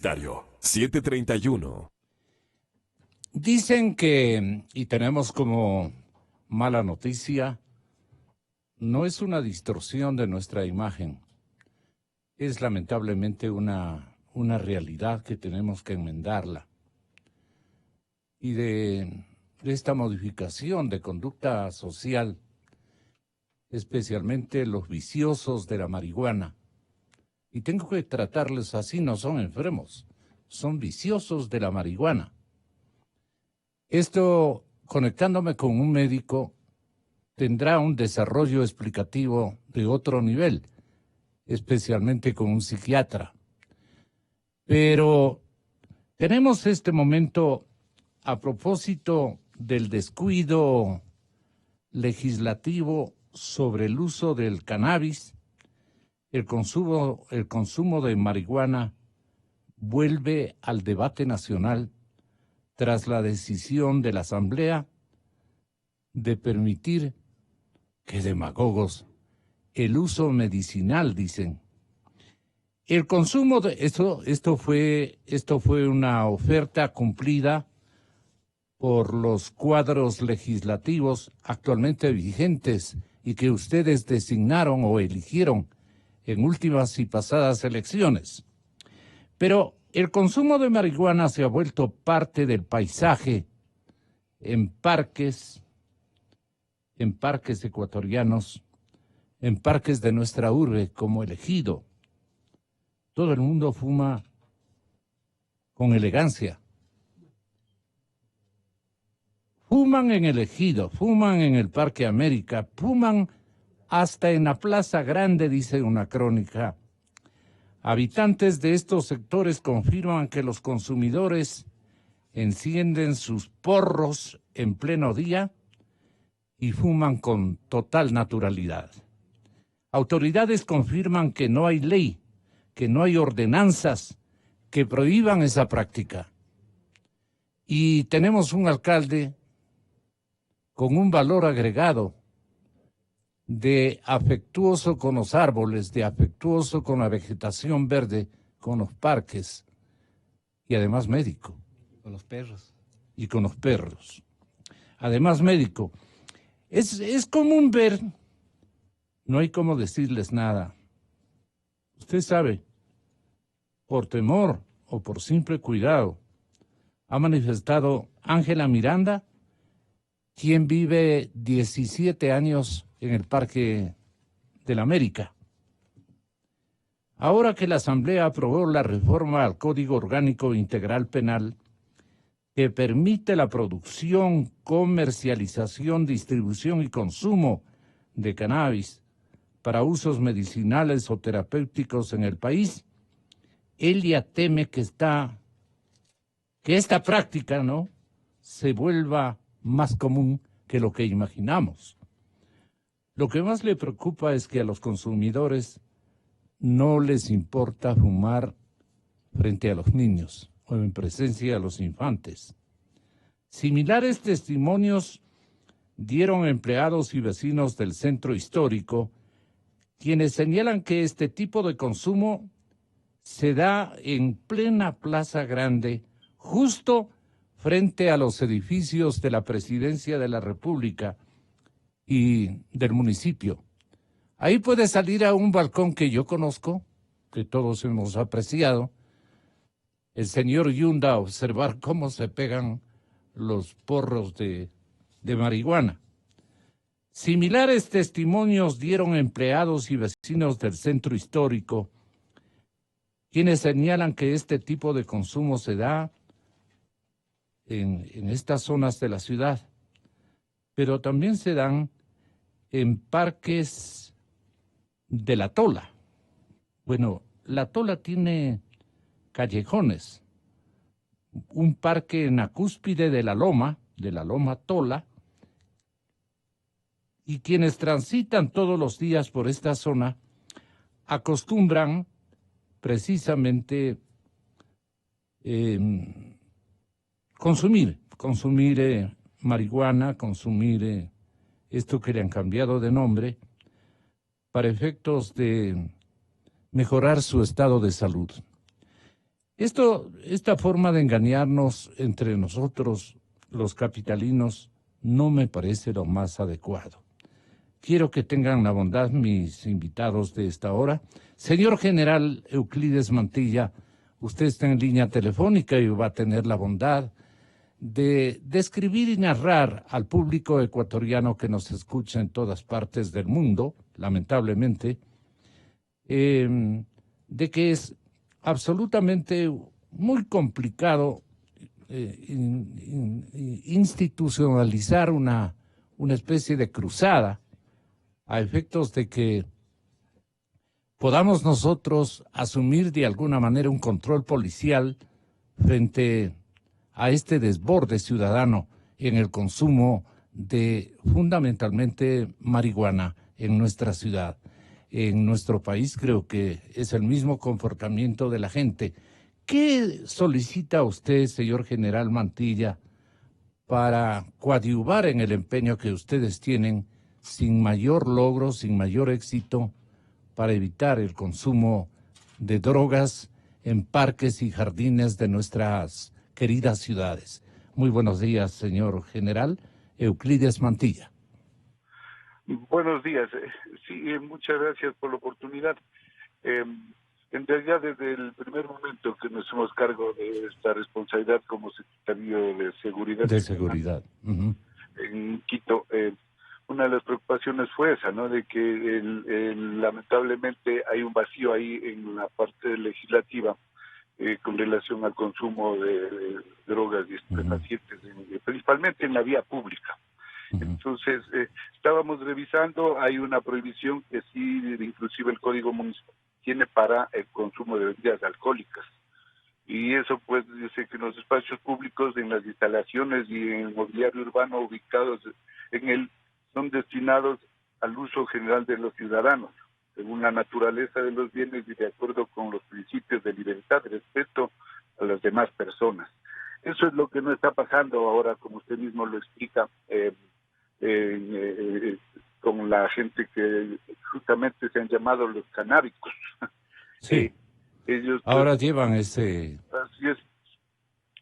Dario 731. Dicen que, y tenemos como mala noticia, no es una distorsión de nuestra imagen, es lamentablemente una realidad que tenemos que enmendarla. Y de esta modificación de conducta social, especialmente los viciosos de la marihuana, y tengo que tratarles así, no son enfermos, son viciosos de la marihuana. Esto, conectándome con un médico, tendrá un desarrollo explicativo de otro nivel, especialmente con un psiquiatra. Pero tenemos este momento a propósito del descuido legislativo sobre el uso del cannabis. El consumo de marihuana vuelve al debate nacional tras la decisión de la Asamblea de permitir, que demagogos, el uso medicinal, dicen. El consumo de esto fue una oferta cumplida por los cuadros legislativos actualmente vigentes y que ustedes designaron o eligieron en últimas y pasadas elecciones. Pero el consumo de marihuana se ha vuelto parte del paisaje en parques ecuatorianos, en parques de nuestra urbe como el Ejido. Todo el mundo fuma con elegancia. Fuman en el Ejido, fuman en el Parque América, fuman hasta en la Plaza Grande, dice una crónica. Habitantes de estos sectores confirman que los consumidores encienden sus porros en pleno día y fuman con total naturalidad. Autoridades confirman que no hay ley, que no hay ordenanzas que prohíban esa práctica. Y tenemos un alcalde con un valor agregado de afectuoso con los árboles, de afectuoso con la vegetación verde, con los parques, y además médico. Con los perros. Y con los perros. Además médico. Es común ver, no hay cómo decirles nada. Usted sabe, por temor o por simple cuidado, ha manifestado Ángela Miranda, quien vive 17 años en el Parque de la América. Ahora que la Asamblea aprobó la reforma al Código Orgánico Integral Penal, que permite la producción, comercialización, distribución y consumo de cannabis para usos medicinales o terapéuticos en el país, ella teme que esta práctica, ¿no?, se vuelva más común que lo que imaginamos. Lo que más le preocupa es que a los consumidores no les importa fumar frente a los niños o en presencia de los infantes. Similares testimonios dieron empleados y vecinos del centro histórico, quienes señalan que este tipo de consumo se da en plena Plaza Grande, justo frente a los edificios de la Presidencia de la República y del municipio. Ahí puede salir a un balcón que yo conozco, que todos hemos apreciado, el señor Yunda, a observar cómo se pegan los porros de marihuana. Similares testimonios dieron empleados y vecinos del centro histórico, quienes señalan que este tipo de consumo se da en estas zonas de la ciudad, pero también se dan en parques de La Tola. Bueno, La Tola tiene callejones, un parque en la cúspide de la Loma Tola, y quienes transitan todos los días por esta zona acostumbran precisamente consumir marihuana, consumir esto que le han cambiado de nombre, para efectos de mejorar su estado de salud. Esta forma de engañarnos entre nosotros, los capitalinos, no me parece lo más adecuado. Quiero que tengan la bondad mis invitados de esta hora. Señor General Euclides Mantilla, usted está en línea telefónica y va a tener la bondad de describir y narrar al público ecuatoriano que nos escucha en todas partes del mundo, lamentablemente, de que es absolutamente muy complicado institucionalizar una especie de cruzada a efectos de que podamos nosotros asumir de alguna manera un control policial frente a este desborde ciudadano en el consumo de fundamentalmente marihuana en nuestra ciudad. En nuestro país creo que es el mismo comportamiento de la gente. ¿Qué solicita usted, señor General Mantilla, para coadyuvar en el empeño que ustedes tienen sin mayor logro, sin mayor éxito, para evitar el consumo de drogas en parques y jardines de nuestras queridas ciudades? Muy buenos días, señor General Euclides Mantilla. Buenos días. Sí, muchas gracias por la oportunidad. En realidad, desde el primer momento que nos hicimos cargo de esta responsabilidad como Secretario de Seguridad, en Quito, una de las preocupaciones fue esa, ¿no? De que lamentablemente hay un vacío ahí en la parte legislativa con relación al consumo de drogas y estupefacientes, principalmente en la vía pública. Entonces, estábamos revisando, hay una prohibición que sí, inclusive el Código Municipal tiene para el consumo de bebidas alcohólicas. Y eso, pues, yo sé que en los espacios públicos, en las instalaciones y en el mobiliario urbano ubicados en él, son destinados al uso general de los ciudadanos, según la naturaleza de los bienes y de acuerdo con los principios de libertad y respeto a las demás personas. Eso es lo que no está pasando ahora, como usted mismo lo explica, con la gente que justamente se han llamado los canábicos. Sí. Ellos ahora llevan ese así es.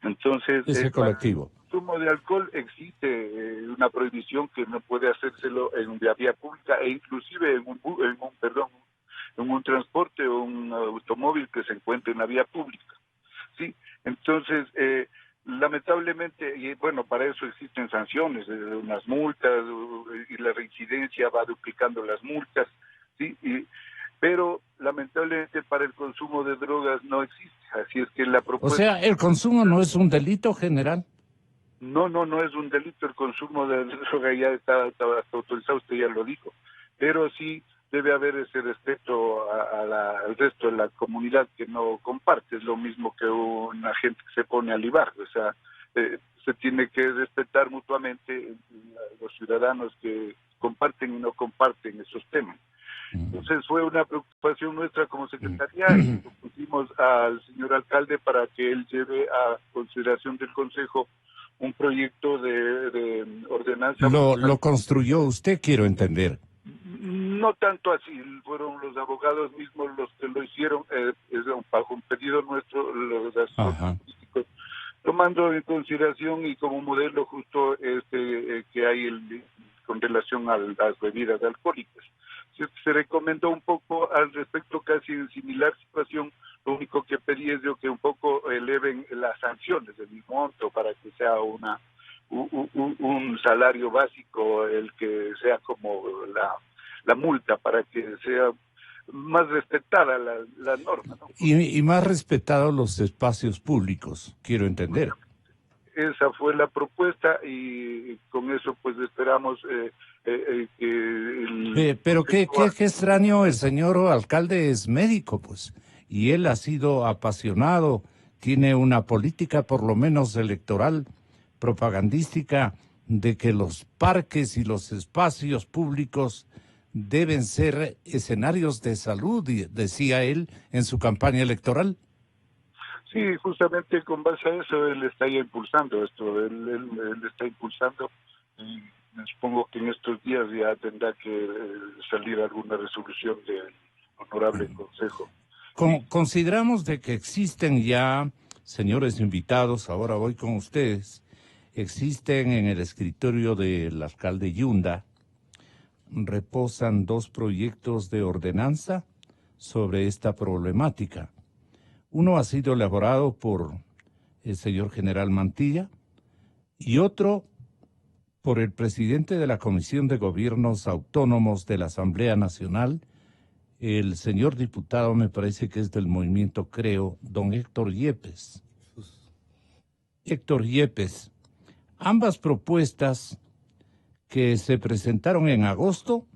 Entonces, colectivo. para el consumo de alcohol existe una prohibición que no puede hacérselo en una vía pública e inclusive en un transporte o un automóvil que se encuentre en la vía pública. Sí, entonces lamentablemente, y bueno, para eso existen sanciones, unas multas, y la reincidencia va duplicando las multas, sí, pero lamentablemente para el consumo de drogas no existe, así es que la propuesta... O sea, ¿el consumo no es un delito, general? No es un delito el consumo de droga, ya está autorizado, usted ya lo dijo, pero sí debe haber ese respeto al resto de la comunidad que no comparte, es lo mismo que una gente que se pone a libar, o sea, se tiene que respetar mutuamente los ciudadanos que comparten y no comparten esos temas. Entonces fue una preocupación nuestra como secretaría y propusimos al señor alcalde para que él lleve a consideración del Consejo un proyecto de ordenanza. Lo construyó usted, quiero entender. No tanto así, fueron los abogados mismos los que lo hicieron, bajo un pedido nuestro, los políticos, tomando en consideración y como modelo justo que hay con relación a las bebidas alcohólicas. Se recomendó un poco al respecto, casi en similar situación. Lo único que pedí es que un poco eleven las sanciones del monto para que sea un salario básico el que sea como la multa, para que sea más respetada la norma, ¿no? Y más respetados los espacios públicos, quiero entender. Esa fue la propuesta y con eso pues esperamos pero qué extraño, el señor alcalde es médico, pues, y él ha sido apasionado, tiene una política por lo menos electoral, propagandística, de que los parques y los espacios públicos deben ser escenarios de salud, decía él en su campaña electoral. Sí, justamente con base a eso él está ya impulsando esto, él está impulsando y supongo que en estos días ya tendrá que salir alguna resolución del honorable Consejo. Consideramos de que existen ya, señores invitados, ahora voy con ustedes, existen en el escritorio del alcalde Yunda, reposan 2 proyectos de ordenanza sobre esta problemática. Uno ha sido elaborado por el señor general Mantilla y otro por el presidente de la Comisión de Gobiernos Autónomos de la Asamblea Nacional, el señor diputado, me parece que es del movimiento Creo, don Héctor Yepes. Héctor Yepes. Ambas propuestas que se presentaron en agosto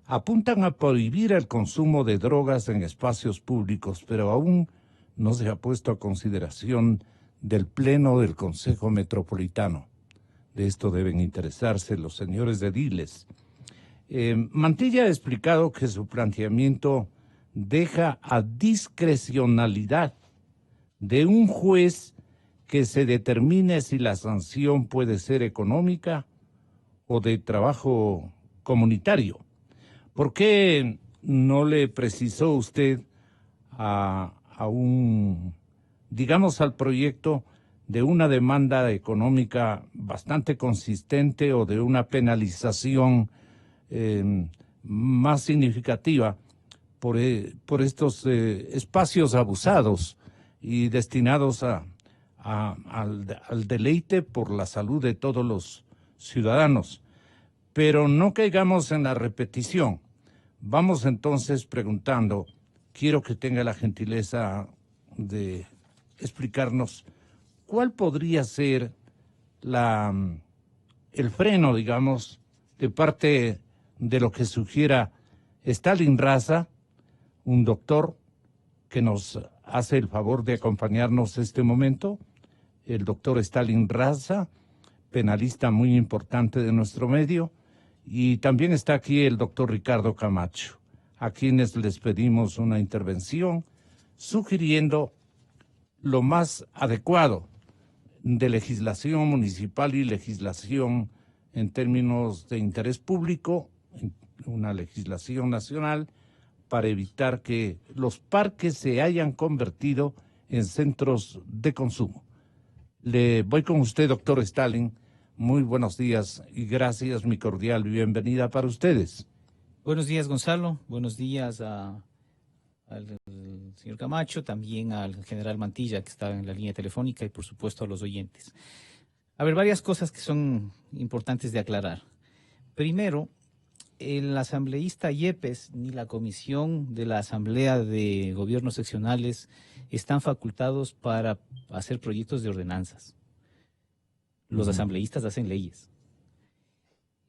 apuntan a prohibir el consumo de drogas en espacios públicos, pero aún no se ha puesto a consideración del Pleno del Consejo Metropolitano. De esto deben interesarse los señores ediles. Mantilla ha explicado que su planteamiento deja a discrecionalidad de un juez que se determine si la sanción puede ser económica o de trabajo comunitario. ¿Por qué no le precisó usted digamos, al proyecto de una demanda económica bastante consistente o de una penalización más significativa por estos espacios abusados y destinados al deleite por la salud de todos los ciudadanos? Pero no caigamos en la repetición. Vamos entonces preguntando, quiero que tenga la gentileza de explicarnos cuál podría ser el freno, digamos, de parte de lo que sugiera Stalin Raza, un doctor que nos hace el favor de acompañarnos este momento, el doctor Stalin Raza, penalista muy importante de nuestro medio, y también está aquí el doctor Ricardo Camacho, a quienes les pedimos una intervención sugiriendo lo más adecuado de legislación municipal y legislación en términos de interés público, una legislación nacional, para evitar que los parques se hayan convertido en centros de consumo. Le voy con usted, doctor Stalin. Muy buenos días y gracias, mi cordial bienvenida para ustedes. Buenos días, Gonzalo. Buenos días al señor Camacho, también al general Mantilla, que está en la línea telefónica, y por supuesto a los oyentes. A ver, varias cosas que son importantes de aclarar. Primero, el asambleísta Yepes ni la comisión de la Asamblea de Gobiernos Seccionales están facultados para hacer proyectos de ordenanzas. Los asambleístas hacen leyes.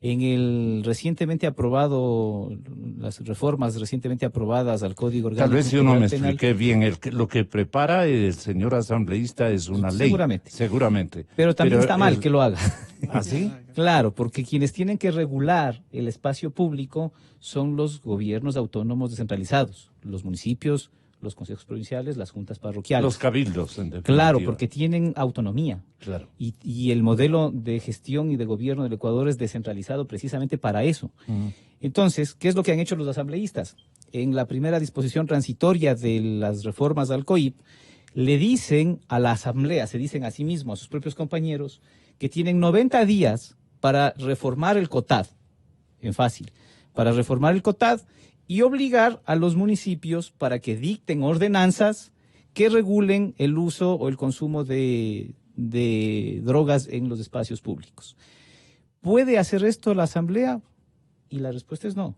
En el recientemente aprobado, las reformas recientemente aprobadas al Código Orgánico. Tal vez yo no me expliqué bien. Lo que prepara el señor asambleísta es una ley. Seguramente. Pero también está mal que lo haga. ¿Ah, sí? Claro, porque quienes tienen que regular el espacio público son los gobiernos autónomos descentralizados, los municipios, los consejos provinciales, las juntas parroquiales. Los cabildos, en definitiva. Claro, porque tienen autonomía. Claro. Y el modelo de gestión y de gobierno del Ecuador es descentralizado precisamente para eso. Entonces, ¿qué es lo que han hecho los asambleístas? En la primera disposición transitoria de las reformas al COIP, le dicen a la asamblea, se dicen a sí mismos, a sus propios compañeros, que tienen 90 días para reformar el COTAD, en fácil, para reformar el COTAD y obligar a los municipios para que dicten ordenanzas que regulen el uso o el consumo de drogas en los espacios públicos. ¿Puede hacer esto la Asamblea? Y la respuesta es no.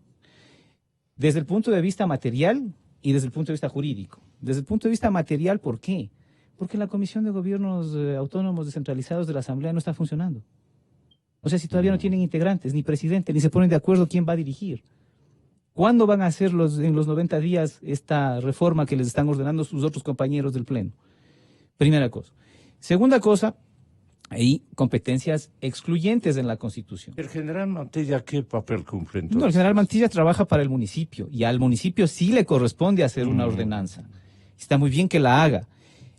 Desde el punto de vista material y desde el punto de vista jurídico. Desde el punto de vista material, ¿por qué? Porque la Comisión de Gobiernos Autónomos Descentralizados de la Asamblea no está funcionando. O sea, si todavía no tienen integrantes, ni presidente, ni se ponen de acuerdo quién va a dirigir. ¿Cuándo van a hacer en los 90 días esta reforma que les están ordenando sus otros compañeros del Pleno? Primera cosa. Segunda cosa, hay competencias excluyentes en la Constitución. ¿El general Mantilla qué papel cumple entonces? No, el general Mantilla trabaja para el municipio y al municipio sí le corresponde hacer una ordenanza. Está muy bien que la haga.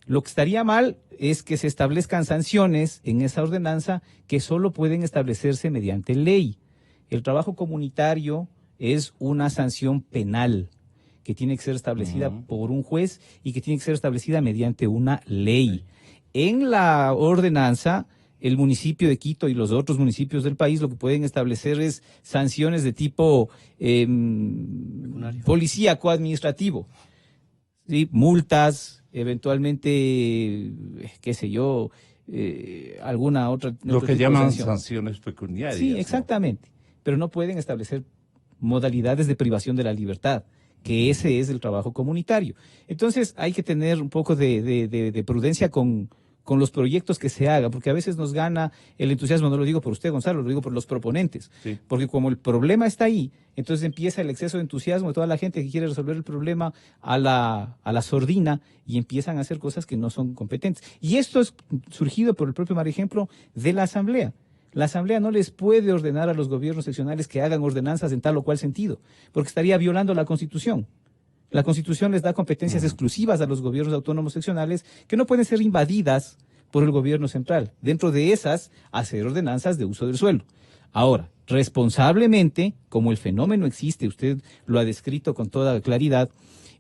Lo que estaría mal es que se establezcan sanciones en esa ordenanza que solo pueden establecerse mediante ley. El trabajo comunitario es una sanción penal que tiene que ser establecida por un juez y que tiene que ser establecida mediante una ley. En la ordenanza, el municipio de Quito y los otros municipios del país lo que pueden establecer es sanciones de tipo policíaco administrativo, ¿sí? Multas, eventualmente, qué sé yo, alguna otra... Lo otro que tipo de llaman sanción. sanciones pecuniarias. Sí, ¿no? exactamente, pero no pueden establecer modalidades de privación de la libertad, que ese es el trabajo comunitario. Entonces hay que tener un poco de prudencia con los proyectos que se hagan, porque a veces nos gana el entusiasmo, no lo digo por usted, Gonzalo, lo digo por los proponentes, Sí. porque como el problema está ahí, entonces empieza el exceso de entusiasmo de toda la gente que quiere resolver el problema a la sordina y empiezan a hacer cosas que no son competentes. Y esto es surgido por el propio mal ejemplo de la Asamblea. La Asamblea no les puede ordenar a los gobiernos seccionales que hagan ordenanzas en tal o cual sentido, porque estaría violando la Constitución. La Constitución les da competencias exclusivas a los gobiernos autónomos seccionales que no pueden ser invadidas por el gobierno central. Dentro de esas, hacer ordenanzas de uso del suelo. Ahora, responsablemente, como el fenómeno existe, usted lo ha descrito con toda claridad,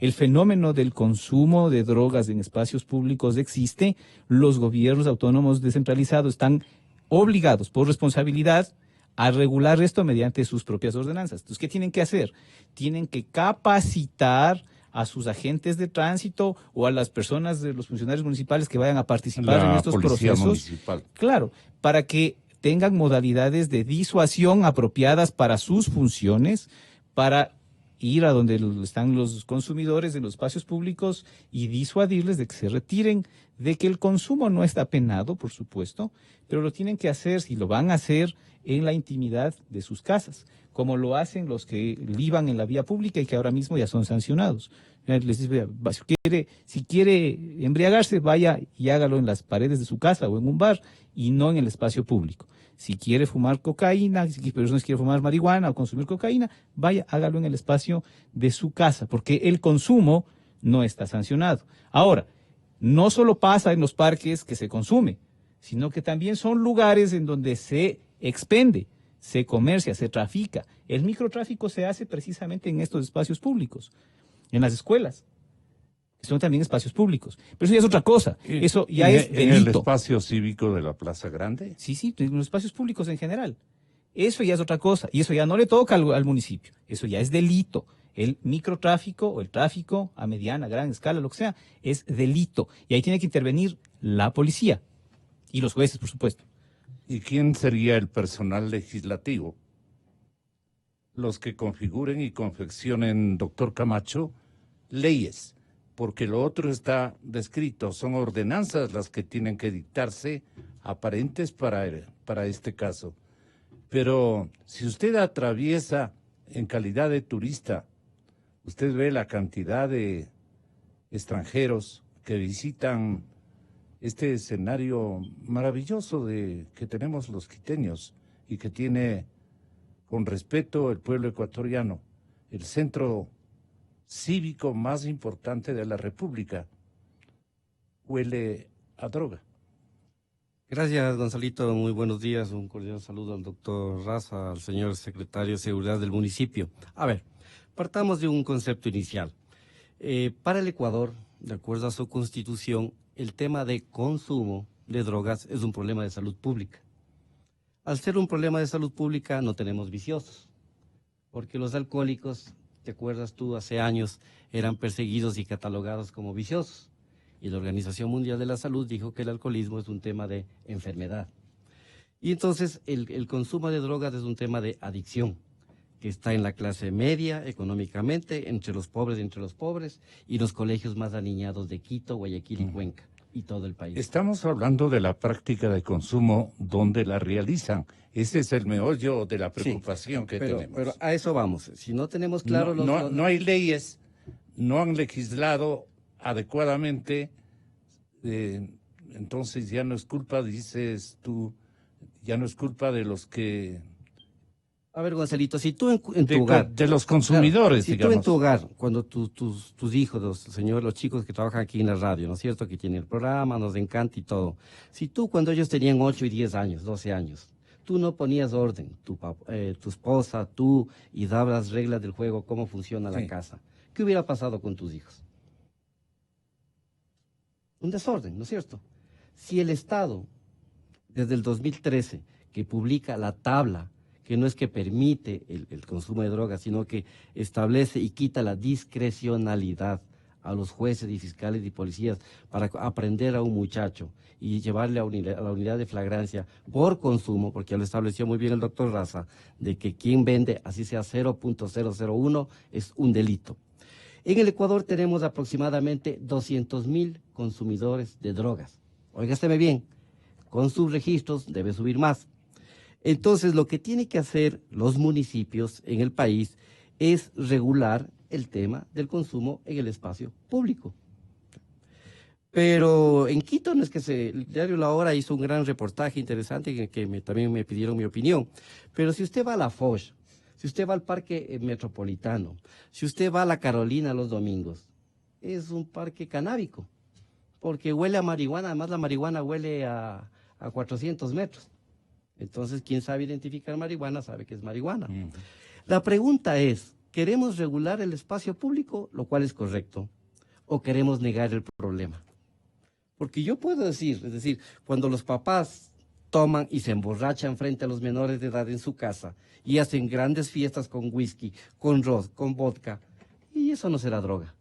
el fenómeno del consumo de drogas en espacios públicos existe, los gobiernos autónomos descentralizados están obligados por responsabilidad a regular esto mediante sus propias ordenanzas. Entonces, ¿qué tienen que hacer? Tienen que capacitar a sus agentes de tránsito o a las personas de los funcionarios municipales que vayan a participar en estos policía procesos. municipal. Claro, para que tengan modalidades de disuasión apropiadas para sus funciones, para ir a donde están los consumidores de los espacios públicos y disuadirles de que se retiren, de que el consumo no está penado, por supuesto, pero lo tienen que hacer, si lo van a hacer, en la intimidad de sus casas, como lo hacen los que liban en la vía pública y que ahora mismo ya son sancionados. Les dice, si quiere embriagarse, vaya y hágalo en las paredes de su casa o en un bar y no en el espacio público. Si quiere fumar cocaína, si personas quieren fumar marihuana o consumir cocaína, vaya, hágalo en el espacio de su casa, porque el consumo no está sancionado. Ahora, no solo pasa en los parques que se consume, sino que también son lugares en donde se expende, se comercia, se trafica. El microtráfico se hace precisamente en estos espacios públicos, en las escuelas, que son también espacios públicos. Pero eso ya es otra cosa, eso ya es delito. ¿En el espacio cívico de la Plaza Grande? Sí, en los espacios públicos en general. Eso ya es otra cosa, y eso ya no le toca al municipio, eso ya es delito. El microtráfico o el tráfico a mediana, gran escala, lo que sea, es delito. Y ahí tiene que intervenir la policía y los jueces, por supuesto. ¿Y quién sería el personal legislativo? Los que configuren y confeccionen, doctor Camacho, leyes, porque lo otro está descrito, son ordenanzas las que tienen que dictarse aparentes para este caso. Pero si usted atraviesa en calidad de turista, usted ve la cantidad de extranjeros que visitan este escenario maravilloso que tenemos los quiteños y que tiene con respeto el pueblo ecuatoriano, el centro cívico más importante de la República, huele a droga. Gracias, Gonzalito. Muy buenos días. Un cordial saludo al doctor Raza, al señor secretario de Seguridad del municipio. A ver, partamos de un concepto inicial. Para el Ecuador, de acuerdo a su constitución, el tema de consumo de drogas es un problema de salud pública. Al ser un problema de salud pública no tenemos viciosos, porque los alcohólicos, ¿te acuerdas tú? Hace años eran perseguidos y catalogados como viciosos. Y la Organización Mundial de la Salud dijo que el alcoholismo es un tema de enfermedad. Y entonces el consumo de drogas es un tema de adicción, que está en la clase media económicamente, entre los pobres y los colegios más aniñados de Quito, Guayaquil y Cuenca, y todo el país. Estamos hablando de la práctica de consumo donde la realizan. Ese es el meollo de la preocupación que tenemos. Pero a eso vamos. Si no tenemos claro no hay leyes, no han legislado adecuadamente, entonces ya no es culpa, dices tú, ya no es culpa de los que... A ver, Gonzalito, si tú en tu hogar... De los consumidores, claro, si digamos. tú en tu hogar, cuando tus hijos, los chicos que trabajan aquí en la radio, ¿no es cierto?, que tienen el programa, nos encanta y todo. Si tú, cuando ellos tenían 8 y 10 años, 12 años, tú no ponías orden, tu esposa, tú, y dabas las reglas del juego, cómo funciona la casa. ¿qué hubiera pasado con tus hijos? Un desorden, ¿no es cierto? Si el Estado, desde el 2013, que publica la tabla, que no es que permite el consumo de drogas, sino que establece y quita la discrecionalidad a los jueces y fiscales y policías para aprender a un muchacho y llevarle a la unidad de flagrancia por consumo, porque ya lo estableció muy bien el doctor Raza, de que quien vende, así sea 0.001, es un delito. En el Ecuador tenemos aproximadamente 200.000 consumidores de drogas. Óigaseme bien, con sus registros debe subir más. Entonces, lo que tienen que hacer los municipios en el país es regular el tema del consumo en el espacio público. Pero en Quito no es que el diario La Hora hizo un gran reportaje interesante en el que también me pidieron mi opinión. Pero si usted va a la Foch, si usted va al Parque Metropolitano, si usted va a la Carolina los domingos, es un parque canábico, porque huele a marihuana, además la marihuana huele a 400 metros. Entonces, quien sabe identificar marihuana sabe que es marihuana. La pregunta es, ¿queremos regular el espacio público, lo cual es correcto, o queremos negar el problema? Porque yo puedo decir, es decir, cuando los papás toman y se emborrachan frente a los menores de edad en su casa y hacen grandes fiestas con whisky, con ron, con vodka, y eso no será droga,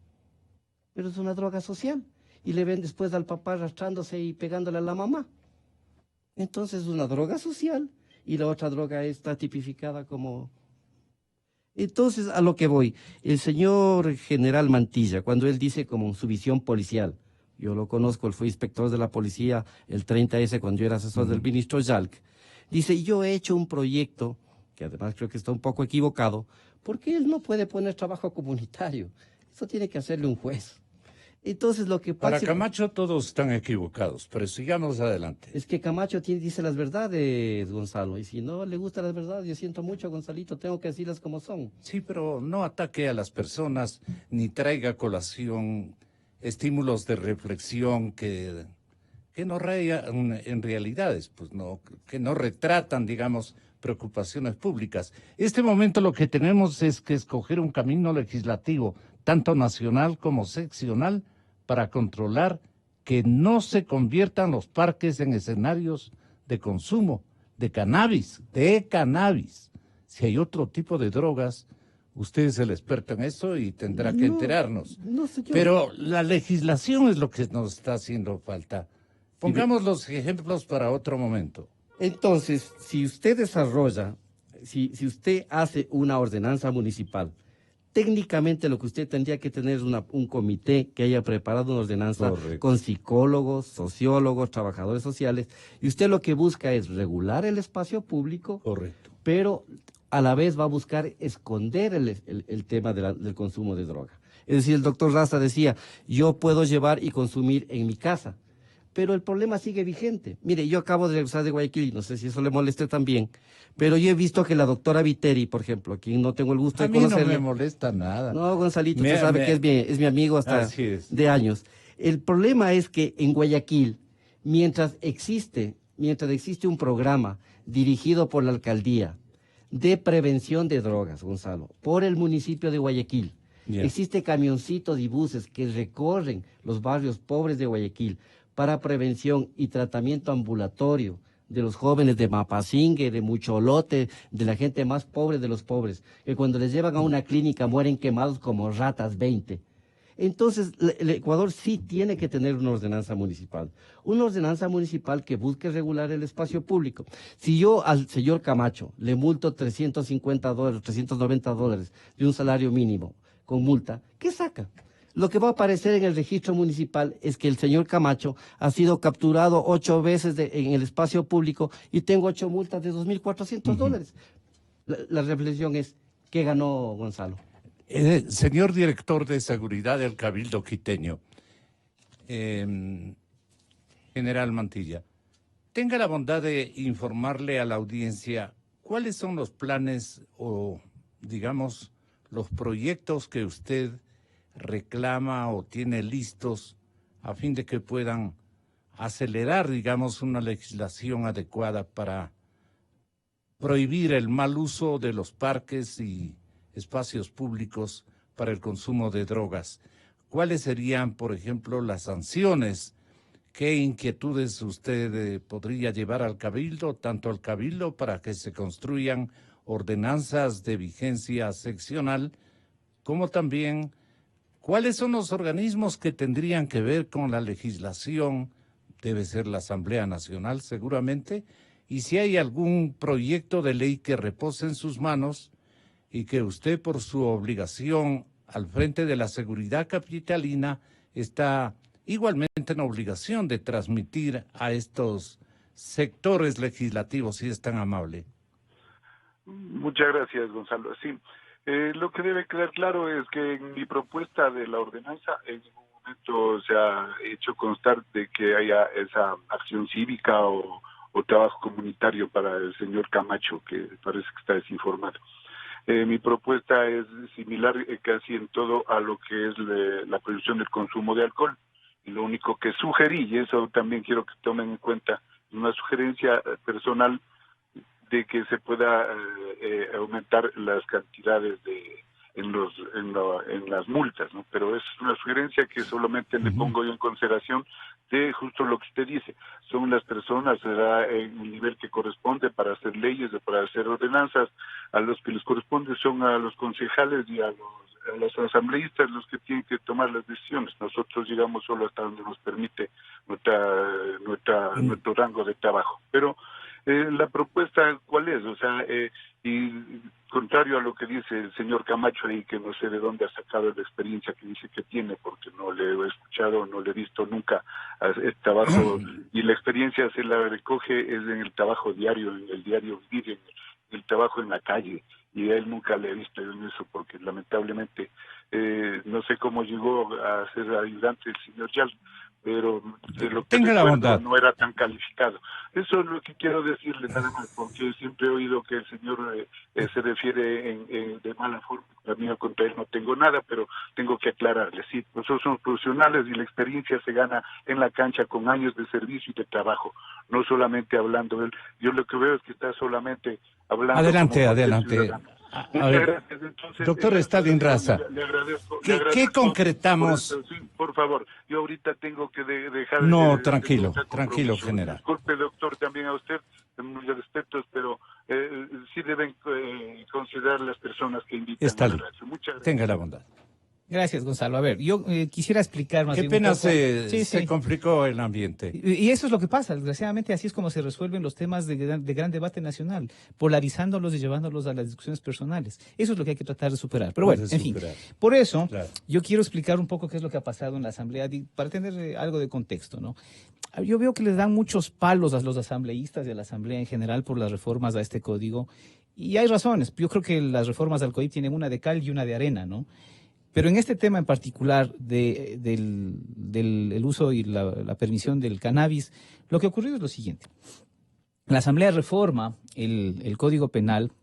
pero es una droga social, y le ven después al papá arrastrándose y pegándole a la mamá. Entonces es una droga social y la otra droga está tipificada como... Entonces, a lo que voy, el señor general Mantilla, cuando él dice como su visión policial, yo lo conozco, él fue inspector de la policía el 30S cuando yo era asesor del ministro Yalc, dice, yo he hecho un proyecto, que además creo que está un poco equivocado, porque él no puede poner trabajo comunitario, eso tiene que hacerle un juez. Entonces lo que pasa... Para Camacho todos están equivocados, pero sigamos adelante. Es que Camacho dice las verdades, Gonzalo, y si no le gustan las verdades, yo siento mucho, Gonzalito, tengo que decirlas como son. Sí, pero no ataque a las personas ni traiga a colación estímulos de reflexión que no rayan en realidades, pues no, que no retratan, digamos, preocupaciones públicas. Este momento lo que tenemos es que escoger un camino legislativo, tanto nacional como seccional, para controlar que no se conviertan los parques en escenarios de consumo de cannabis. Si hay otro tipo de drogas, usted es el experto en eso y tendrá que enterarnos. No, señor. Pero la legislación es lo que nos está haciendo falta. Pongamos los ejemplos para otro momento. Entonces, si usted desarrolla, si usted hace una ordenanza municipal, técnicamente lo que usted tendría que tener es un comité que haya preparado una ordenanza. Correcto. Con psicólogos, sociólogos, trabajadores sociales, y usted lo que busca es regular el espacio público. Correcto. Pero a la vez va a buscar esconder el tema del consumo de droga. Es decir, el doctor Raza decía, yo puedo llevar y consumir en mi casa, pero el problema sigue vigente. Mire, yo acabo de regresar de Guayaquil, no sé si eso le moleste también, pero yo he visto que la doctora Viteri, por ejemplo, a quien no tengo el gusto de conocerle... A mí no me molesta nada. No, Gonzalito, usted sabe que es mi amigo hasta de años. El problema es que en Guayaquil, mientras existe un programa dirigido por la alcaldía de prevención de drogas, Gonzalo, por el municipio de Guayaquil, existe camioncitos y buses que recorren los barrios pobres de Guayaquil para prevención y tratamiento ambulatorio de los jóvenes de Mapasingue, de Mucholote, de la gente más pobre de los pobres, que cuando les llevan a una clínica mueren quemados como ratas 20. Entonces, el Ecuador sí tiene que tener una ordenanza municipal que busque regular el espacio público. Si yo al señor Camacho le multo $350, $390 de un salario mínimo con multa, ¿qué saca? Lo que va a aparecer en el registro municipal es que el señor Camacho ha sido capturado 8 veces en el espacio público y tengo 8 multas de $2.400. La reflexión es, ¿qué ganó Gonzalo? Señor director de seguridad del Cabildo Quiteño, general Mantilla, tenga la bondad de informarle a la audiencia cuáles son los planes o, digamos, los proyectos que usted reclama o tiene listos a fin de que puedan acelerar, digamos, una legislación adecuada para prohibir el mal uso de los parques y espacios públicos para el consumo de drogas. ¿Cuáles serían, por ejemplo, las sanciones? ¿Qué inquietudes usted podría llevar al Cabildo, tanto al Cabildo para que se construyan ordenanzas de vigencia seccional, como también cuáles son los organismos que tendrían que ver con la legislación? Debe ser la Asamblea Nacional seguramente, y si hay algún proyecto de ley que repose en sus manos y que usted por su obligación al frente de la seguridad capitalina está igualmente en obligación de transmitir a estos sectores legislativos, si es tan amable. Muchas gracias, Gonzalo. Sí, lo que debe quedar claro es que en mi propuesta de la ordenanza en ningún momento se ha hecho constar de que haya esa acción cívica o trabajo comunitario para el señor Camacho, que parece que está desinformado. Mi propuesta es similar casi en todo a lo que es la prohibición del consumo de alcohol. Y lo único que sugerí, y eso también quiero que tomen en cuenta, es una sugerencia personal de que se pueda aumentar las cantidades en las multas, ¿no? Pero es una sugerencia que solamente le pongo yo en consideración de justo lo que usted dice. Son las personas, será en el nivel que corresponde para hacer leyes o para hacer ordenanzas, a los que les corresponde son a los concejales y a los asambleístas los que tienen que tomar las decisiones. Nosotros llegamos solo hasta donde nos permite nuestro rango de trabajo. Pero la propuesta, ¿cuál es? O sea, y contrario a lo que dice el señor Camacho ahí, que no sé de dónde ha sacado la experiencia que dice que tiene, porque no le he escuchado, no le he visto nunca el trabajo, y la experiencia se la recoge es en el trabajo diario, en el diario vivir, en el trabajo en la calle, y a él nunca le he visto en eso, porque lamentablemente no sé cómo llegó a ser ayudante del señor Yal, pero de lo que tenga la bondad, no era tan calificado. Eso es lo que quiero decirle nada más, porque siempre he oído que el señor se refiere de mala forma. A mí contra él no tengo nada, pero tengo que aclararle. Sí, nosotros somos profesionales y la experiencia se gana en la cancha con años de servicio y de trabajo, no solamente hablando él. Yo lo que veo es que está solamente hablando. Adelante. A ver, gracias. Entonces, doctor Stalin Raza, le agradezco. ¿Qué concretamos? Sí, por favor, yo ahorita tengo que dejar... No, tranquilo, general. Disculpe, doctor, también a usted, en muchos respetos, pero sí deben considerar las personas que invitan a la radio. Muchas gracias. Tenga la bondad. Gracias, Gonzalo. A ver, yo quisiera explicar más bien. Qué pena se complicó el ambiente. Y eso es lo que pasa. Desgraciadamente, así es como se resuelven los temas de gran debate nacional, polarizándolos y llevándolos a las discusiones personales. Eso es lo que hay que tratar de superar. Pero bueno, en fin, por eso yo quiero explicar un poco qué es lo que ha pasado en la Asamblea, para tener algo de contexto, ¿no? Yo veo que les dan muchos palos a los asambleístas y a la Asamblea en general por las reformas a este código. Y hay razones. Yo creo que las reformas al COIP tienen una de cal y una de arena, ¿no? Pero en este tema en particular del uso y la permisión del cannabis, lo que ha ocurrido es lo siguiente. La Asamblea reforma el Código Penal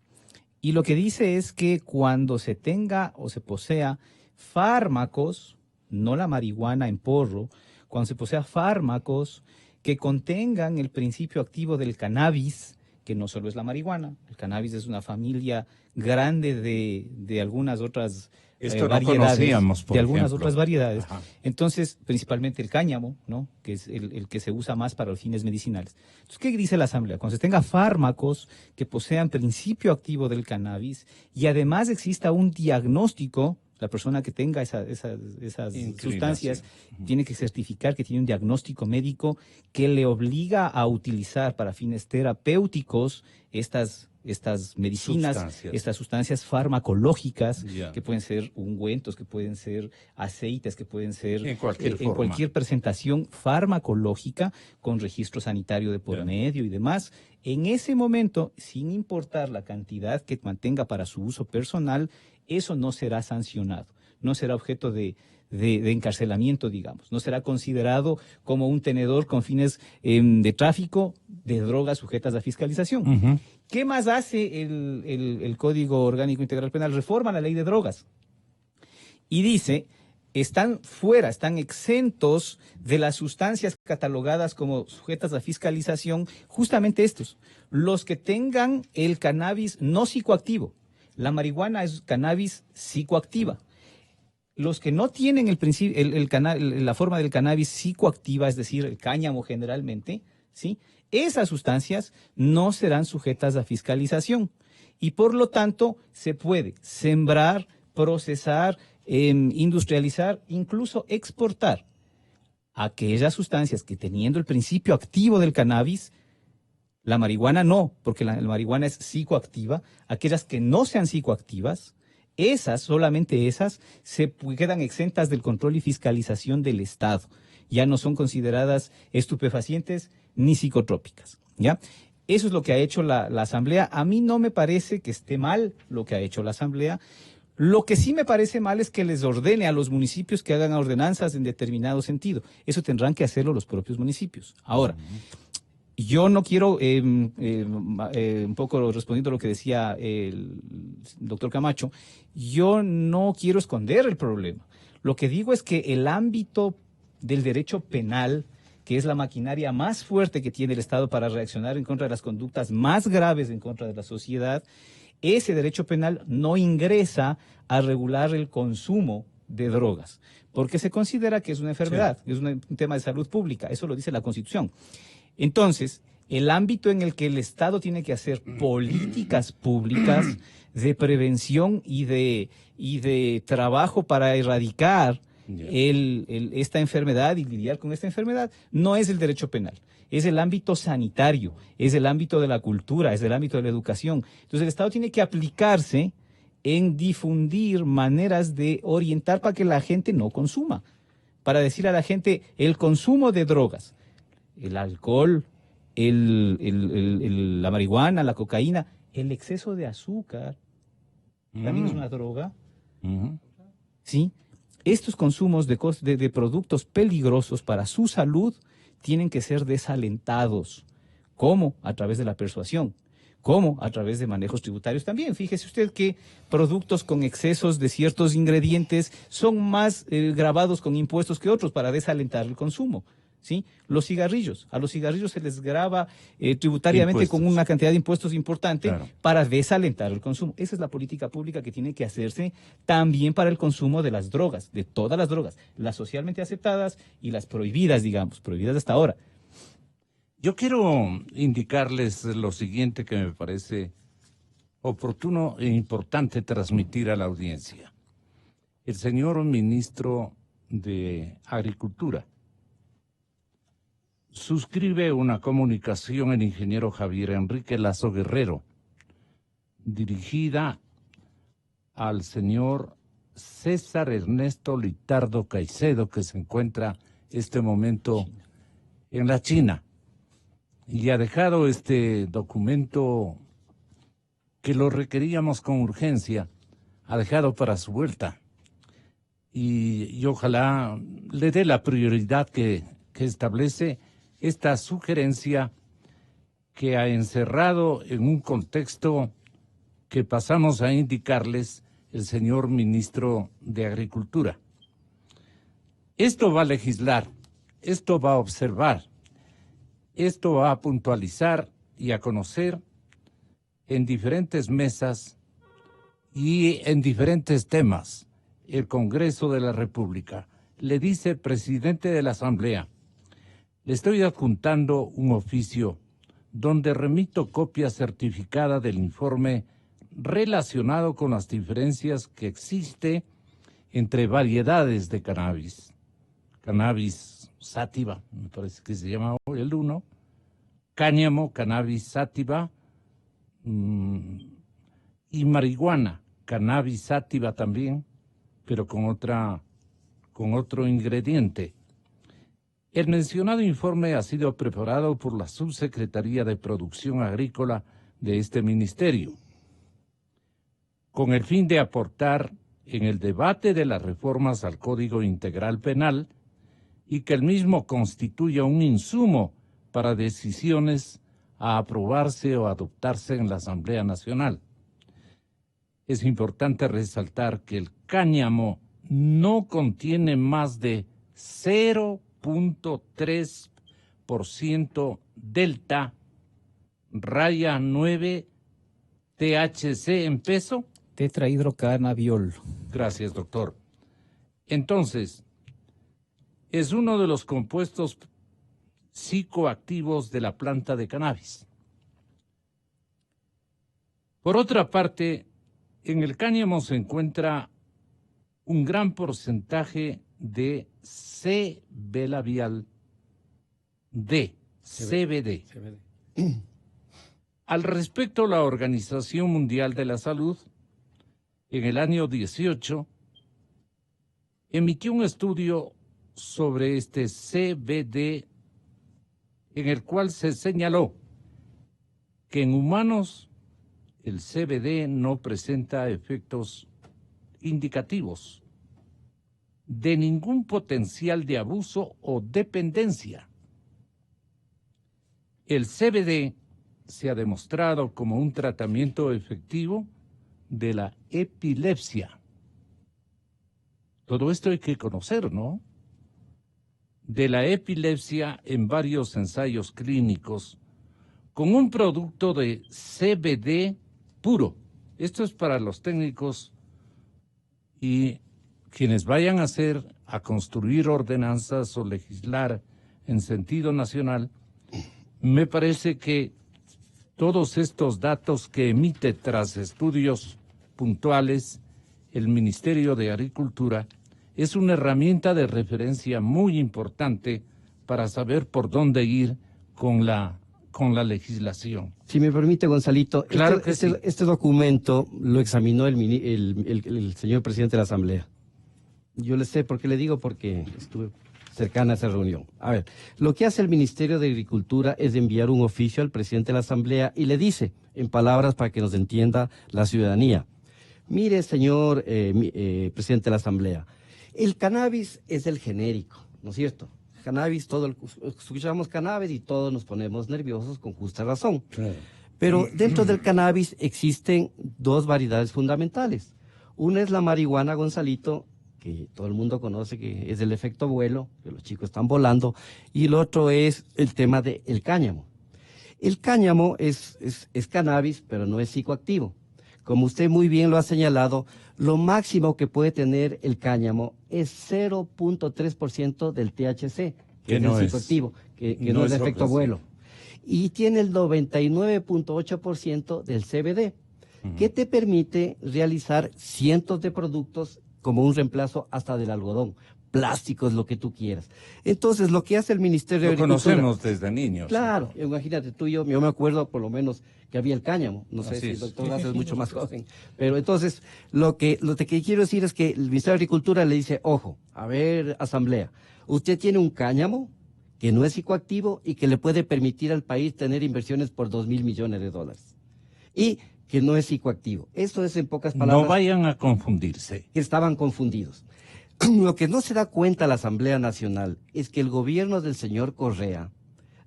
y lo que dice es que cuando se tenga o se posea fármacos, no la marihuana en porro, cuando se posea fármacos que contengan el principio activo del cannabis, que no solo es la marihuana, el cannabis es una familia grande de algunas otras variedades, de algunas otras variedades. Ajá. Entonces, principalmente el cáñamo, ¿no? Que es el que se usa más para los fines medicinales. Entonces, ¿qué dice la Asamblea? Cuando se tenga fármacos que posean principio activo del cannabis y además exista un diagnóstico, la persona que tenga esas sustancias tiene que certificar que tiene un diagnóstico médico que le obliga a utilizar para fines terapéuticos estas medicinas, estas sustancias farmacológicas, que pueden ser ungüentos, que pueden ser aceites, que pueden ser en cualquier presentación farmacológica con registro sanitario de por medio y demás. En ese momento, sin importar la cantidad que mantenga para su uso personal, eso no será sancionado, no será objeto de encarcelamiento, digamos. No será considerado como un tenedor con fines de tráfico de drogas sujetas a fiscalización. ¿Qué más hace el Código Orgánico Integral Penal? Reforma la ley de drogas y dice, están exentos de las sustancias catalogadas como sujetas a fiscalización, justamente estos, los que tengan el cannabis no psicoactivo. La marihuana es cannabis psicoactiva. los que no tienen la forma del cannabis psicoactiva, es decir, el cáñamo generalmente, ¿sí? Esas sustancias no serán sujetas a fiscalización y por lo tanto se puede sembrar, procesar, industrializar, incluso exportar aquellas sustancias que teniendo el principio activo del cannabis, la marihuana no, porque la marihuana es psicoactiva, aquellas que no sean psicoactivas, esas, solamente esas, quedan exentas del control y fiscalización del Estado. Ya no son consideradas estupefacientes ni psicotrópicas, ¿ya? Eso es lo que ha hecho la Asamblea. A mí no me parece que esté mal lo que ha hecho la Asamblea. Lo que sí me parece mal es que les ordene a los municipios que hagan ordenanzas en determinado sentido. Eso tendrán que hacerlo los propios municipios. Ahora, yo no quiero, un poco respondiendo a lo que decía el doctor Camacho, yo no quiero esconder el problema. Lo que digo es que el ámbito del derecho penal, que es la maquinaria más fuerte que tiene el Estado para reaccionar en contra de las conductas más graves en contra de la sociedad, ese derecho penal no ingresa a regular el consumo de drogas, porque se considera que es una enfermedad, sí, es un tema de salud pública, eso lo dice la Constitución. Entonces, el ámbito en el que el Estado tiene que hacer políticas públicas de prevención y de trabajo para erradicar esta enfermedad y lidiar con esta enfermedad no es el derecho penal, es el ámbito sanitario, es el ámbito de la cultura, es el ámbito de la educación. Entonces el Estado tiene que aplicarse en difundir maneras de orientar para que la gente no consuma, para decir a la gente el consumo de drogas, el alcohol, la marihuana, la cocaína, el exceso de azúcar, también es una droga, ¿sí? Estos consumos de productos peligrosos para su salud tienen que ser desalentados. ¿Cómo? A través de la persuasión. ¿Cómo? A través de manejos tributarios también. Fíjese usted que productos con excesos de ciertos ingredientes son más gravados con impuestos que otros para desalentar el consumo, ¿sí? A los cigarrillos se les grava tributariamente Impuestos. con una cantidad de impuestos importante, Claro, para desalentar el consumo. Esa es la política pública que tiene que hacerse también para el consumo de las drogas, de todas las drogas, las socialmente aceptadas y las prohibidas, digamos, prohibidas hasta ahora. Yo quiero indicarles lo siguiente que me parece oportuno e importante transmitir a la audiencia. El señor ministro de Agricultura suscribe una comunicación el ingeniero Javier Enrique Lazo Guerrero, dirigida al señor César Ernesto Litardo Caicedo, que se encuentra este momento en la China, y ha dejado este documento que lo requeríamos con urgencia, ha dejado para su vuelta, y ojalá le dé la prioridad que establece esta sugerencia que ha encerrado en un contexto que pasamos a indicarles el señor ministro de Agricultura. Esto va a legislar, esto va a observar, esto va a puntualizar y a conocer en diferentes mesas y en diferentes temas el Congreso de la República. Le dice el presidente de la Asamblea: le estoy adjuntando un oficio donde remito copia certificada del informe relacionado con las diferencias que existe entre variedades de cannabis. Cannabis sativa, me parece que se llama hoy el uno, cáñamo, cannabis sativa, y marihuana, cannabis sativa también, pero con otro ingrediente. El mencionado informe ha sido preparado por la Subsecretaría de Producción Agrícola de este ministerio, con el fin de aportar en el debate de las reformas al Código Integral Penal y que el mismo constituya un insumo para decisiones a aprobarse o adoptarse en la Asamblea Nacional. Es importante resaltar que el cáñamo no contiene más de 0.3% delta raya 9 THC en peso. Tetrahidrocannabiol. Gracias, doctor. Entonces, es uno de los compuestos psicoactivos de la planta de cannabis. Por otra parte, en el cáñamo se encuentra un gran porcentaje de C-labial D, CBD. Al respecto, la Organización Mundial de la Salud, en el año 18, emitió un estudio sobre este CBD en el cual se señaló que en humanos el CBD no presenta efectos indicativos de ningún potencial de abuso o dependencia. El CBD se ha demostrado como un tratamiento efectivo de la epilepsia. Todo esto hay que conocer, ¿no? De la epilepsia en varios ensayos clínicos con un producto de CBD puro. Esto es para los técnicos y quienes vayan a construir ordenanzas o legislar en sentido nacional. Me parece que todos estos datos que emite tras estudios puntuales el Ministerio de Agricultura es una herramienta de referencia muy importante para saber por dónde ir con la legislación. Si me permite, Gonzalito, Claro que sí. este documento lo examinó el señor presidente de la Asamblea. Yo le sé por qué le digo, porque estuve cercana a esa reunión. A ver, lo que hace el Ministerio de Agricultura es enviar un oficio al presidente de la Asamblea y le dice, en palabras para que nos entienda la ciudadanía, mire, señor presidente de la Asamblea, el cannabis es el genérico, ¿no es cierto? Cannabis, escuchamos cannabis y todos nos ponemos nerviosos con justa razón. Claro. Pero dentro del cannabis existen dos variedades fundamentales. Una es la marihuana, Gonzalito, que todo el mundo conoce, que es el efecto vuelo, que los chicos están volando, y el otro es el tema del cáñamo. El cáñamo es cannabis, pero no es psicoactivo. Como usted muy bien lo ha señalado, lo máximo que puede tener el cáñamo es 0.3% del THC, que es el psicoactivo, que no es el efecto vuelo. Y tiene el 99.8% del CBD, que te permite realizar cientos de productos como un reemplazo hasta del algodón, plásticos, lo que tú quieras. Entonces, lo que hace el Ministerio de Agricultura... Lo conocemos desde niños. Claro, imagínate, tú y yo me acuerdo por lo menos que había el cáñamo, no sé si el doctor Lazo es mucho más joven, pero entonces, lo que quiero decir es que el Ministerio de Agricultura le dice, ojo, a ver, Asamblea, usted tiene un cáñamo que no es psicoactivo y que le puede permitir al país tener inversiones por $2.000 millones y que no es psicoactivo. Eso es en pocas palabras... No vayan a confundirse. Que estaban confundidos. Lo que no se da cuenta la Asamblea Nacional es que el gobierno del señor Correa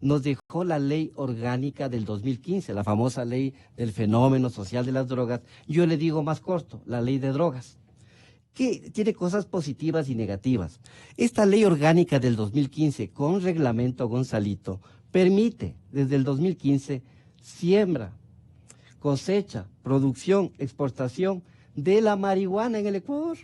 nos dejó la ley orgánica del 2015, la famosa ley del fenómeno social de las drogas. Yo le digo más corto, la ley de drogas, que tiene cosas positivas y negativas. Esta ley orgánica del 2015, con reglamento, Gonzalito, permite desde el 2015 siembra, cosecha, producción, exportación de la marihuana en el Ecuador.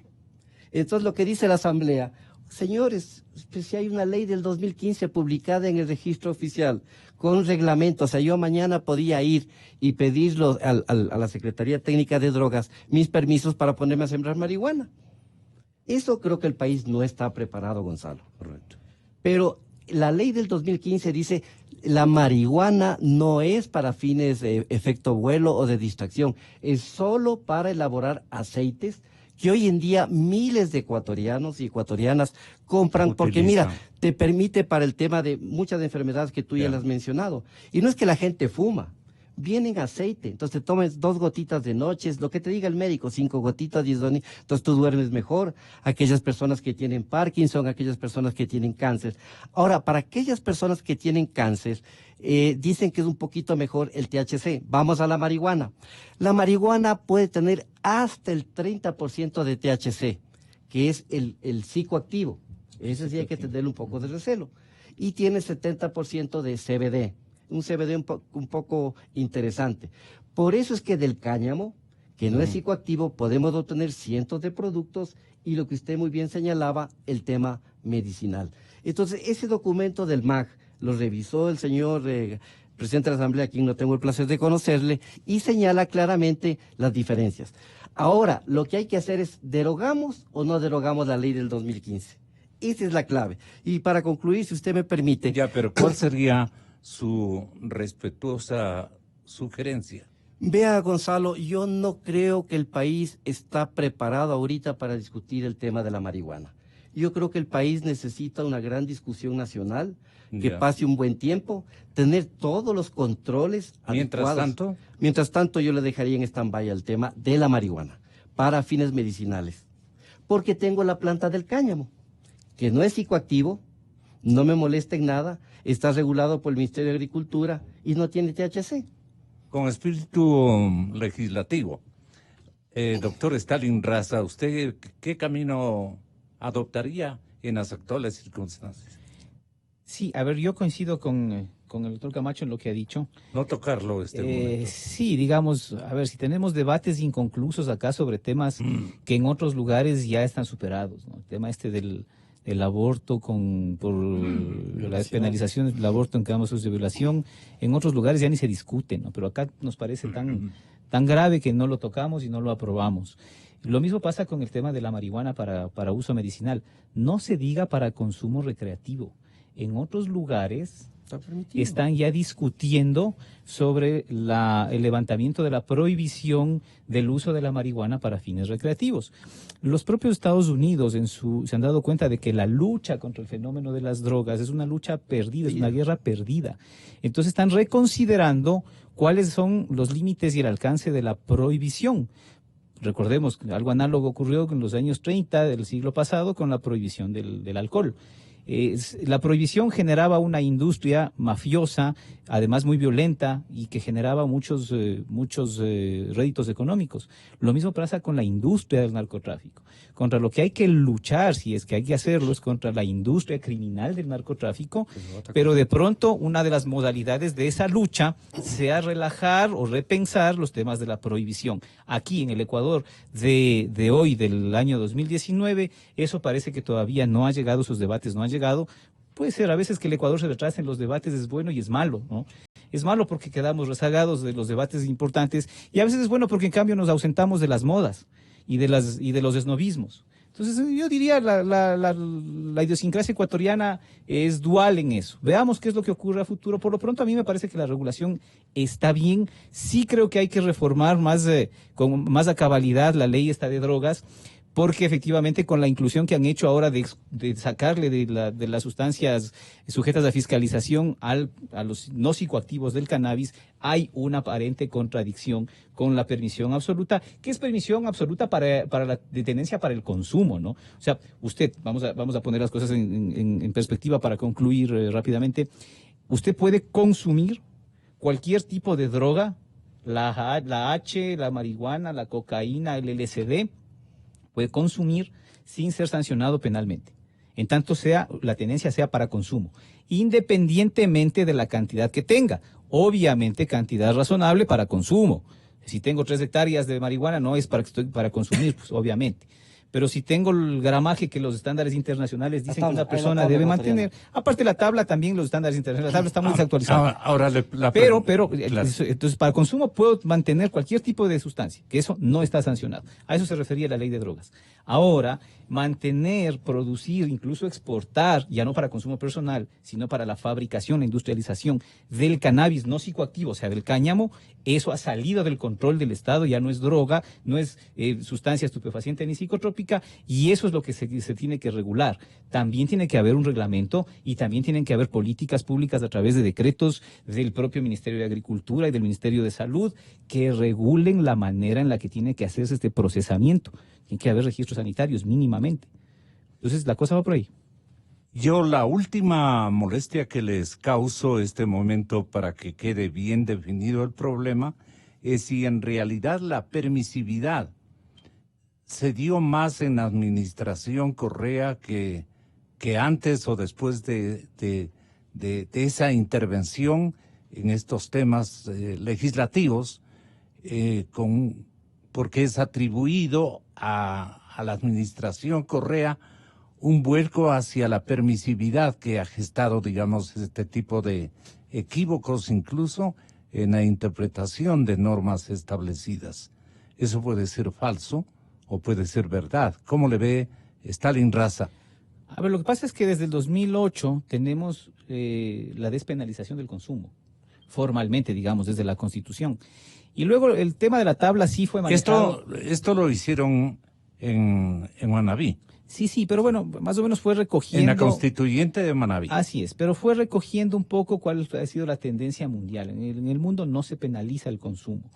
Entonces, lo que dice la Asamblea, señores, pues si hay una ley del 2015 publicada en el registro oficial con reglamento, o sea, yo mañana podía ir y pedirlo a la Secretaría Técnica de Drogas, mis permisos para ponerme a sembrar marihuana. Eso creo que el país no está preparado, Gonzalo. Correcto. Pero la ley del 2015 dice, la marihuana no es para fines de efecto vuelo o de distracción, es solo para elaborar aceites que hoy en día miles de ecuatorianos y ecuatorianas compran, porque mira, te permite para el tema de muchas enfermedades que tú ya las has mencionado. Y no es que la gente fuma, viene en aceite, entonces te tomes 2 gotitas de noche, lo que te diga el médico, 5 gotitas, 10 gotitas, entonces tú duermes mejor. Aquellas personas que tienen Parkinson, aquellas personas que tienen cáncer. Ahora, para aquellas personas que tienen cáncer, dicen que es un poquito mejor el THC. Vamos a la marihuana. La marihuana puede tener hasta el 30% de THC, que es el psicoactivo. Ese sí hay que tenerle un poco de recelo. Y tiene 70% de CBD. Un CBD un poco interesante. Por eso es que del cáñamo, que no es psicoactivo, podemos obtener cientos de productos y lo que usted muy bien señalaba, el tema medicinal. Entonces, ese documento del MAG lo revisó el señor presidente de la Asamblea, a quien no tengo el placer de conocerle, y señala claramente las diferencias. Ahora, lo que hay que hacer es, ¿derogamos o no derogamos la ley del 2015? Esa es la clave. Y para concluir, si usted me permite... Ya, pero ¿cuál sería su respetuosa sugerencia? Vea, Gonzalo, yo no creo que el país está preparado ahorita para discutir el tema de la marihuana. Yo creo que el país necesita una gran discusión nacional, que pase un buen tiempo, tener todos los controles adecuados. Mientras tanto, yo le dejaría en stand-by el tema de la marihuana para fines medicinales. Porque tengo la planta del cáñamo, que no es psicoactivo, no me molesta en nada, está regulado por el Ministerio de Agricultura y no tiene THC. Con espíritu legislativo, doctor Stalin Raza, ¿usted qué camino adoptaría en las actuales circunstancias? Sí, a ver, yo coincido con el doctor Camacho en lo que ha dicho. No tocarlo momento. Sí, digamos, a ver, si tenemos debates inconclusos acá sobre temas que en otros lugares ya están superados, ¿no? El tema del aborto por la despenalización del aborto en casos de violación, en otros lugares ya ni se discute, ¿no? Pero acá nos parece tan grave que no lo tocamos y no lo aprobamos. Lo mismo pasa con el tema de la marihuana para uso medicinal. No se diga para consumo recreativo. En otros lugares están ya discutiendo sobre el levantamiento de la prohibición del uso de la marihuana para fines recreativos. Los propios Estados Unidos se han dado cuenta de que la lucha contra el fenómeno de las drogas es una lucha perdida, es una guerra perdida. Entonces están reconsiderando cuáles son los límites y el alcance de la prohibición. Recordemos que algo análogo ocurrió en los años 30 del siglo pasado con la prohibición del alcohol. La prohibición generaba una industria mafiosa, además muy violenta, y que generaba muchos réditos económicos. Lo mismo pasa con la industria del narcotráfico. Contra lo que hay que luchar, si es que hay que hacerlo, es contra la industria criminal del narcotráfico, pero de pronto una de las modalidades de esa lucha sea relajar o repensar los temas de la prohibición. Aquí en el Ecuador de hoy, del año 2019, eso parece que todavía no ha llegado, sus debates no han llegado. Puede ser a veces que el Ecuador se retrase en los debates, es bueno y es malo, ¿no? Es malo porque quedamos rezagados de los debates importantes y a veces es bueno porque en cambio nos ausentamos de las modas y de los esnovismos. Entonces yo diría la idiosincrasia ecuatoriana es dual en eso. Veamos qué es lo que ocurre a futuro. Por lo pronto a mí me parece que la regulación está bien. Sí creo que hay que reformar con más a cabalidad la ley esta de drogas, porque efectivamente con la inclusión que han hecho ahora de sacarle de las sustancias sujetas a fiscalización a los no psicoactivos del cannabis, hay una aparente contradicción con la permisión absoluta, que es permisión absoluta para la detenencia para el consumo, ¿no? O sea, usted, vamos a poner las cosas en perspectiva para concluir rápidamente, usted puede consumir cualquier tipo de droga, la H, la marihuana, la cocaína, el LSD, puede consumir sin ser sancionado penalmente, en tanto la tenencia sea para consumo, independientemente de la cantidad que tenga. Obviamente cantidad razonable para consumo. Si tengo 3 hectáreas de marihuana no es para consumir, pues obviamente. Pero si tengo el gramaje que los estándares internacionales dicen que una persona debe mantener, aparte la tabla también, los estándares internacionales, la tabla está muy desactualizada. Ahora pero entonces para consumo puedo mantener cualquier tipo de sustancia, que eso no está sancionado. A eso se refería la ley de drogas. Ahora, mantener, producir, incluso exportar, ya no para consumo personal, sino para la fabricación, la industrialización del cannabis no psicoactivo, o sea, del cáñamo, eso ha salido del control del Estado, ya no es droga, no es sustancia estupefaciente ni psicotrópica, y eso es lo que se tiene que regular. También tiene que haber un reglamento y también tienen que haber políticas públicas a través de decretos del propio Ministerio de Agricultura y del Ministerio de Salud que regulen la manera en la que tiene que hacerse este procesamiento. Tiene que haber registros sanitarios mínimamente. Entonces la cosa va por ahí. Yo la última molestia que les causo este momento para que quede bien definido el problema es si en realidad la permisividad se dio más en la administración Correa que antes o después de esa intervención en estos temas legislativos porque es atribuido a la administración Correa un vuelco hacia la permisividad que ha gestado, digamos, este tipo de equívocos incluso en la interpretación de normas establecidas. Eso puede ser falso o puede ser verdad. ¿Cómo le ve Stalin Raza? A ver, lo que pasa es que desde el 2008 tenemos la despenalización del consumo, formalmente, digamos, desde la Constitución. Y luego el tema de la tabla sí fue manejado. Esto lo hicieron en Manabí. Sí, pero bueno, más o menos fue recogiendo... En la constituyente de Manabí. Así es, pero fue recogiendo un poco cuál ha sido la tendencia mundial. En el mundo no se penaliza el consumo.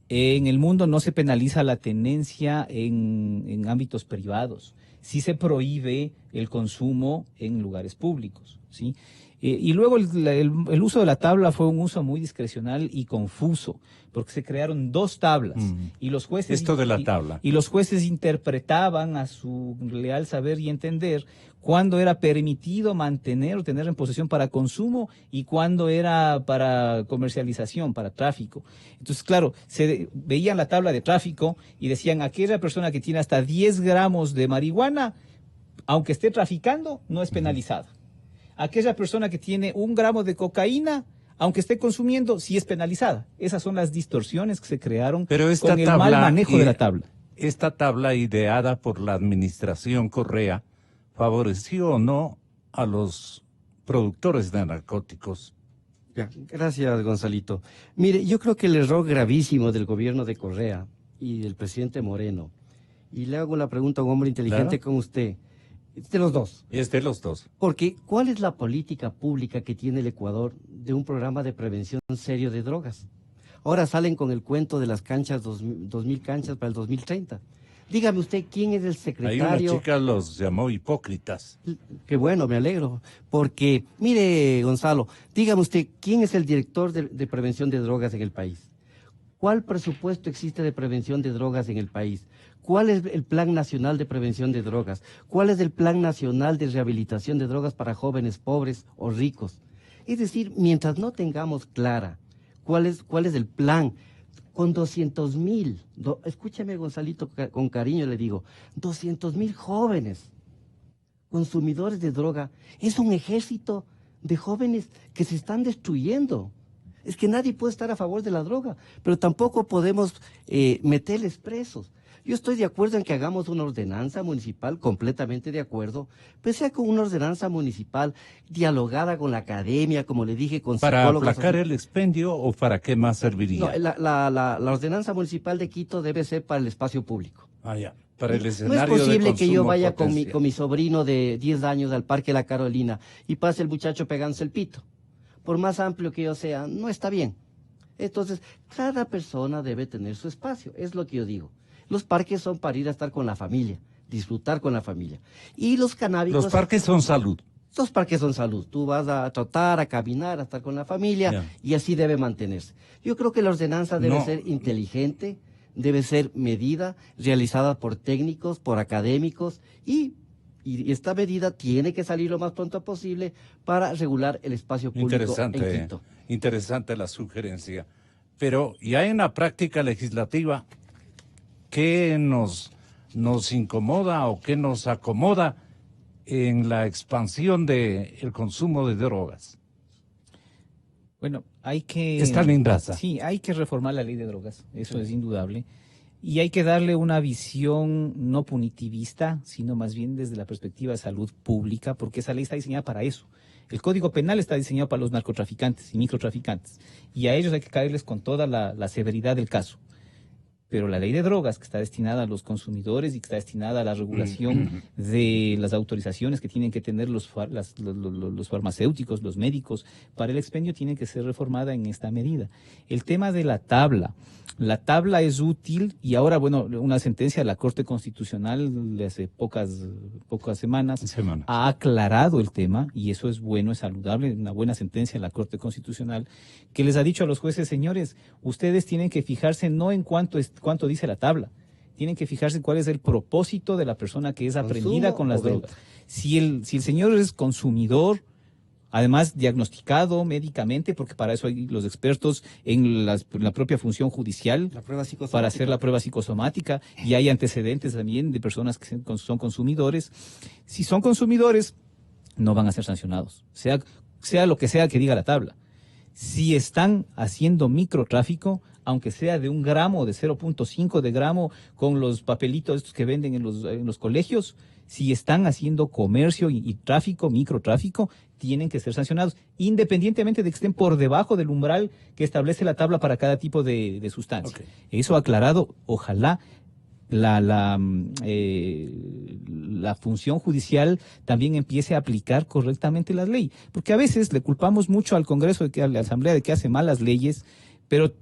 En el mundo no se penaliza la tenencia en ámbitos privados. Sí se prohíbe el consumo en lugares públicos, ¿sí? Y luego el uso de la tabla fue un uso muy discrecional y confuso, porque se crearon dos tablas y los jueces... Esto de la tabla. Y los jueces interpretaban a su leal saber y entender cuándo era permitido mantener o tener en posesión para consumo y cuándo era para comercialización, para tráfico. Entonces, claro, se veían la tabla de tráfico y decían, aquella persona que tiene hasta 10 gramos de marihuana, aunque esté traficando, no es penalizada. Aquella persona que tiene 1 gramo de cocaína, aunque esté consumiendo, sí es penalizada. Esas son las distorsiones que se crearon con el mal manejo de la tabla. Esta tabla ideada por la administración Correa favoreció o no a los productores de narcóticos. Ya, gracias, Gonzalito. Mire, yo creo que el error gravísimo del gobierno de Correa y del presidente Moreno, y le hago la pregunta a un hombre inteligente como usted, es de los dos. Es de los dos. Porque, ¿cuál es la política pública que tiene el Ecuador de un programa de prevención serio de drogas? Ahora salen con el cuento de las canchas, 2.000 canchas para el 2030. Dígame usted, ¿quién es el secretario? Ahí una chica los llamó hipócritas. Qué bueno, me alegro. Porque, mire, Gonzalo, dígame usted, ¿quién es el director de prevención de drogas en el país? ¿Cuál presupuesto existe de prevención de drogas en el país? ¿Cuál es el Plan Nacional de Prevención de Drogas? ¿Cuál es el Plan Nacional de Rehabilitación de Drogas para jóvenes pobres o ricos? Es decir, mientras no tengamos clara cuál es el plan, con 200.000, escúchame, Gonzalito, con cariño le digo, 200.000 jóvenes consumidores de droga, es un ejército de jóvenes que se están destruyendo. Es que nadie puede estar a favor de la droga, pero tampoco podemos meterles presos. Yo estoy de acuerdo en que hagamos una ordenanza municipal, completamente de acuerdo, pero sea con una ordenanza municipal dialogada con la academia, como le dije, con psicólogos. ¿Para aplacar el expendio o para qué más serviría? No, la ordenanza municipal de Quito debe ser para el espacio público. Ah, ya. Para el escenario no es posible que yo vaya con potencial. mi sobrino de 10 años al Parque La Carolina y pase el muchacho pegándose el pito. Por más amplio que yo sea, no está bien. Entonces, cada persona debe tener su espacio, es lo que yo digo. Los parques son para ir a estar con la familia, disfrutar con la familia. Y los canábicos... Los parques son salud. Los parques son salud. Tú vas a trotar, a caminar, a estar con la familia, y así debe mantenerse. Yo creo que la ordenanza debe ser inteligente, debe ser medida, realizada por técnicos, por académicos, y esta medida tiene que salir lo más pronto posible para regular el espacio público en Quito. Interesante la sugerencia. Pero ya en la práctica legislativa, ¿qué nos incomoda o qué nos acomoda en la expansión del consumo de drogas? Bueno, hay que... Stalin Raza. Sí, hay que reformar la ley de drogas, eso es indudable. Y hay que darle una visión no punitivista, sino más bien desde la perspectiva de salud pública, porque esa ley está diseñada para eso. El Código Penal está diseñado para los narcotraficantes y microtraficantes, y a ellos hay que caerles con toda la severidad del caso. Pero la ley de drogas, que está destinada a los consumidores y que está destinada a la regulación de las autorizaciones que tienen que tener los farmacéuticos, los médicos, para el expendio, tiene que ser reformada en esta medida. El tema de la tabla es útil y ahora, bueno, una sentencia de la Corte Constitucional de hace pocas semanas ha aclarado el tema, y eso es bueno, es saludable, una buena sentencia de la Corte Constitucional, que les ha dicho a los jueces, señores, ustedes tienen que fijarse no en cuánto dice la tabla, tienen que fijarse cuál es el propósito de la persona que es aprendida con las drogas. Si el señor es consumidor, además diagnosticado médicamente, porque para eso hay los expertos en la propia función judicial, La prueba psicosomática. para hacer la prueba psicosomática, y hay antecedentes también de personas que son consumidores. Si son consumidores, no van a ser sancionados, sea lo que sea que diga la tabla. Si están haciendo microtráfico, aunque sea de 1 gramo, de 0.5 de gramo, con los papelitos estos que venden en los colegios, si están haciendo comercio y tráfico, microtráfico, tienen que ser sancionados, independientemente de que estén por debajo del umbral que establece la tabla para cada tipo de sustancia. Okay. Eso aclarado, ojalá la función judicial también empiece a aplicar correctamente la ley, porque a veces le culpamos mucho al Congreso, a la Asamblea, de que hace malas leyes, pero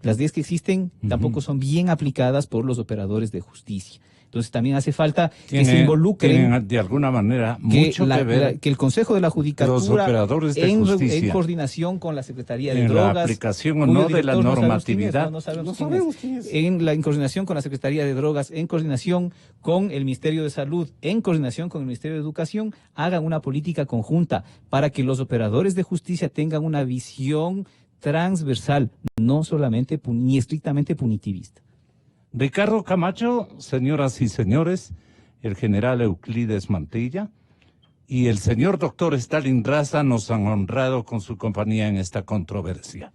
las leyes que existen tampoco son bien aplicadas por los operadores de justicia. Entonces también hace falta que se involucren, tienen de alguna manera mucho que ver que el Consejo de la Judicatura, los operadores de justicia, en coordinación con la Secretaría de en Drogas, la aplicación o no de la normatividad, no sabemos quién es. En coordinación con la Secretaría de Drogas, en coordinación con el Ministerio de Salud, en coordinación con el Ministerio de Educación, hagan una política conjunta para que los operadores de justicia tengan una visión transversal, no solamente ni estrictamente punitivista. Ricardo Camacho, señoras y señores, el general Euclides Mantilla y el señor doctor Stalin Raza nos han honrado con su compañía en esta controversia.